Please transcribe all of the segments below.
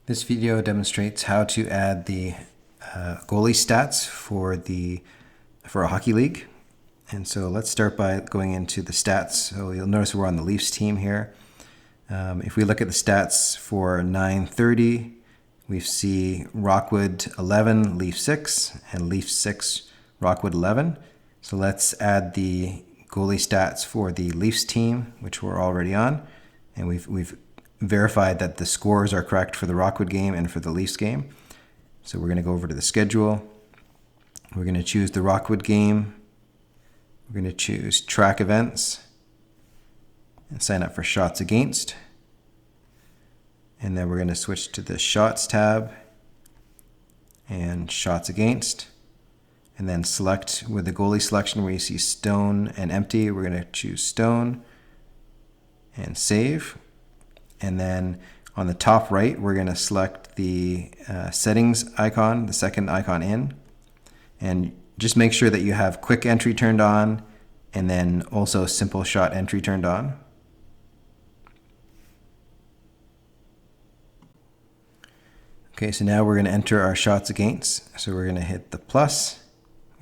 This video demonstrates how to add the goalie stats for a hockey league. And so let's start by going into the stats. So you'll notice we're on the Leafs team here. If we look at the stats for 9:30, we see Rockwood 11, Leaf 6, and Leaf 6, Rockwood 11. So let's add the goalie stats for the Leafs team, which we're already on. And we've verified that the scores are correct for the Rockwood game and for the Leafs game. So we're going to go over to the schedule. We're going to choose the Rockwood game. We're going to choose track events and sign up for shots against. And then we're going to switch to the shots tab and shots against. And then select with the goalie selection where you see stone and empty. We're going to choose stone and save. And then on the top right, we're going to select the settings icon, the second icon in. And just make sure that you have quick entry turned on and then also simple shot entry turned on. Okay, so now we're going to enter our shots against. So we're going to hit the plus.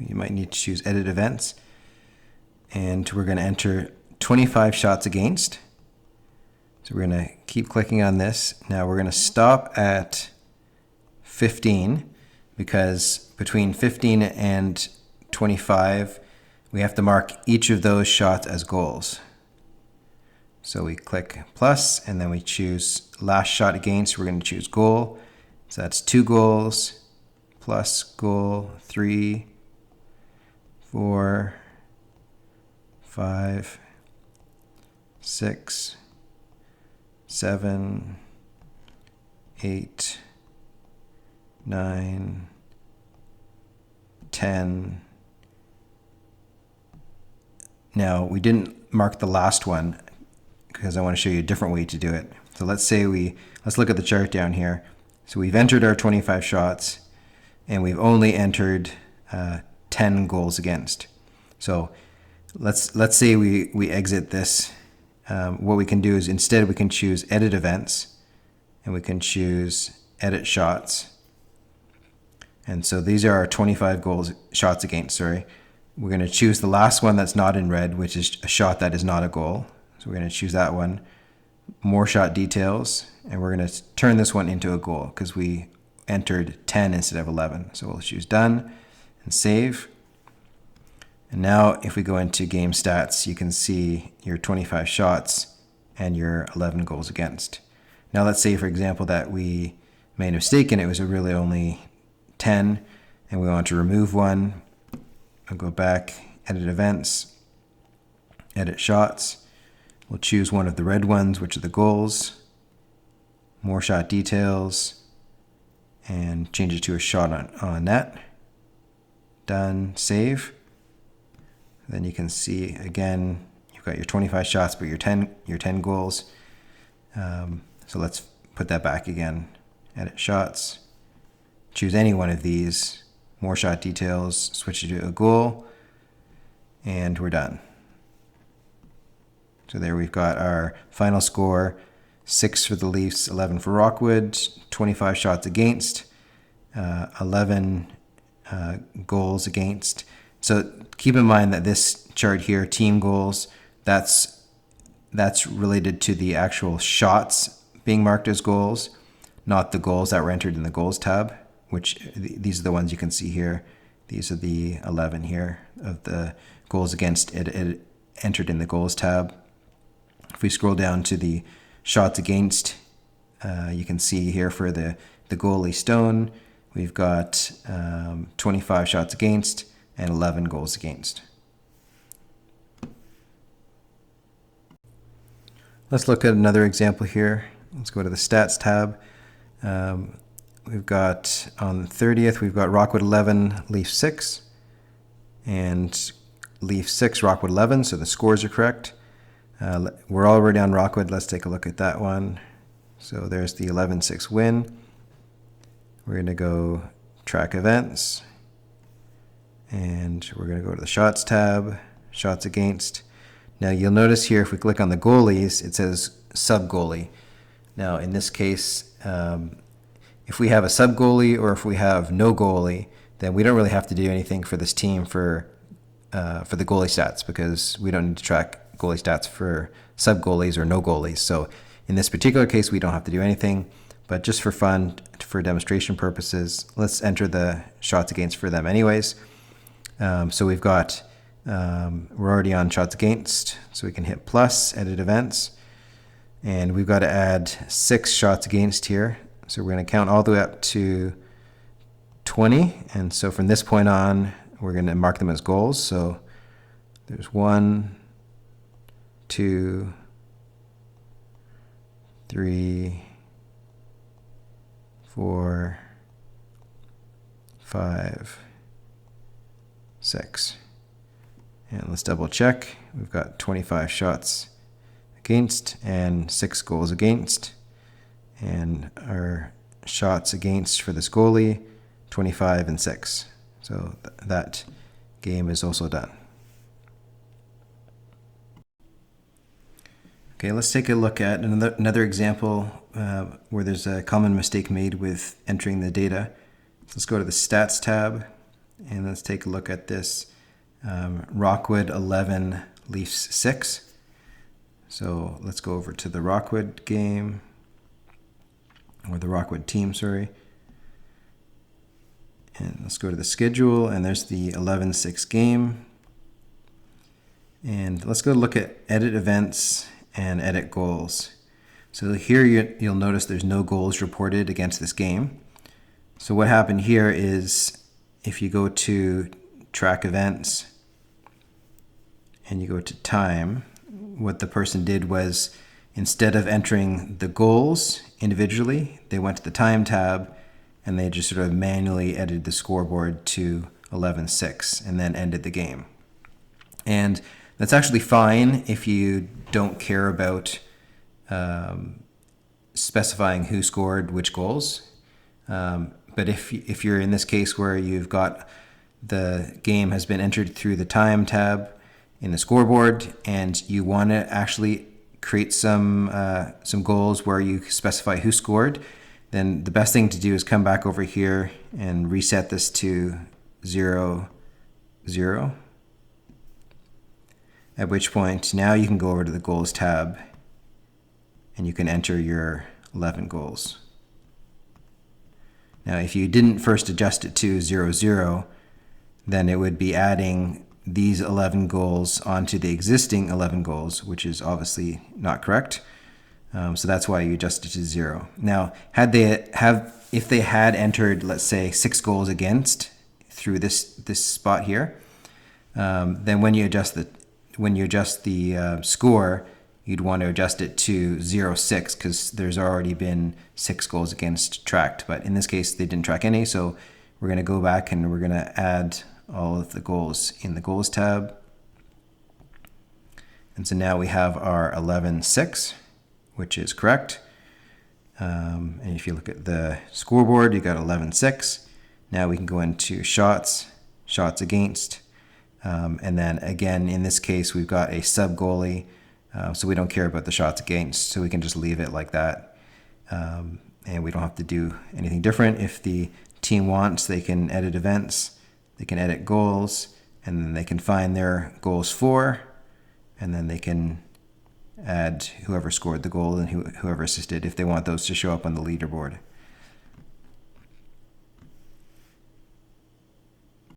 You might need to choose edit events. And we're going to enter 25 shots against. So we're going to keep clicking on this. Now we're going to stop at 15 because between 15 and 25, we have to mark each of those shots as goals. So we click plus and then we choose last shot against. We're going to choose goal. So that's 2 goals plus goal, 3, 4, 5, 6, 7, 8, 9, 10. Now we didn't mark the last one because I want to show you a different way to do it. So let's look at the chart down here. So we've entered our 25 shots and we've only entered 10 goals against. So let's say we exit this. What we can do is instead we can choose edit events and we can choose edit shots. And so these are our 25 shots against, sorry. We're going to choose the last one that's not in red, which is a shot that is not a goal. So we're going to choose that one. More shot details, and we're going to turn this one into a goal because we entered 10 instead of 11. So we'll choose done and save. And now if we go into game stats, you can see your 25 shots and your 11 goals against. Now let's say, for example, that we made a mistake and it was really only 10 and we want to remove one. I'll go back, edit events, edit shots. We'll choose one of the red ones, which are the goals, more shot details, and change it to a shot on net. Done, save. Then you can see again, you've got your 25 shots, but your 10 goals. So let's put that back again. Edit shots. Choose any one of these. More shot details. Switch it to a goal, and we're done. So there we've got our final score: 6 for the Leafs, 11 for Rockwood, 25 shots against, 11 goals against. So keep in mind that this chart here, team goals, that's related to the actual shots being marked as goals, not the goals that were entered in the goals tab, which these are the ones you can see here. These are the 11 here of the goals against it entered in the goals tab. If we scroll down to the shots against, you can see here for the goalie Stone, we've got 25 shots against and 11 goals against. Let's look at another example here. Let's go to the stats tab. We've got on the 30th, we've got Rockwood 11, Leaf 6, and Leaf 6, Rockwood 11, so the scores are correct. We're already on Rockwood. Let's take a look at that one. So there's the 11-6 win. We're going to go track events. And we're going to go to the shots tab, shots against. Now you'll notice here if we click on the goalies, it says sub goalie. Now in this case, if we have a sub goalie or if we have no goalie, then we don't really have to do anything for this team for the goalie stats, because we don't need to track goalie stats for sub goalies or no goalies. So in this particular case, we don't have to do anything, but just for fun, for demonstration purposes, let's enter the shots against for them anyways. So we've got, we're already on shots against, so we can hit plus, edit events, and we've got to add 6 shots against here. So we're going to count all the way up to 20, and so from this point on, we're going to mark them as goals. So there's 1, 2, 3, 4, 5, 6. And let's double check. We've got 25 shots against and 6 goals against. And our shots against for this goalie, 25 and 6. So that game is also done. Okay, let's take a look at another example where there's a common mistake made with entering the data. So let's go to the Stats tab, and let's take a look at this Rockwood 11, Leafs 6. So let's go over to the Rockwood game, or the Rockwood team, sorry. And let's go to the schedule, and there's the 11-6 game. And let's go look at edit events and edit goals. So here you'll notice there's no goals reported against this game. So what happened here is, if you go to track events and you go to time, what the person did was, instead of entering the goals individually, they went to the time tab and they just sort of manually edited the scoreboard to 11-6 and then ended the game. And that's actually fine if you don't care about specifying who scored which goals. But if you're in this case where you've got the game has been entered through the time tab in the scoreboard, and you want to actually create some goals where you specify who scored, then the best thing to do is come back over here and reset this to 0, 0. At which point, now you can go over to the goals tab and you can enter your 11 goals. Now, if you didn't first adjust it to 0, 0, then it would be adding these 11 goals onto the existing 11 goals, which is obviously not correct. So that's why you adjust it to 0. Now, if they had entered, let's say, 6 goals against through this spot here, then when you adjust the score, you'd want to adjust it to 0-6, because there's already been 6 goals against tracked. But in this case, they didn't track any, so we're going to go back and we're going to add all of the goals in the goals tab. And so now we have our 11-6, which is correct. And if you look at the scoreboard, you got 11-6. Now we can go into shots against. And then again, in this case, we've got a sub goalie, so we don't care about the shots against, so we can just leave it like that. And we don't have to do anything different. If the team wants, they can edit events, they can edit goals, and then they can find their goals for, and then they can add whoever scored the goal and whoever assisted if they want those to show up on the leaderboard.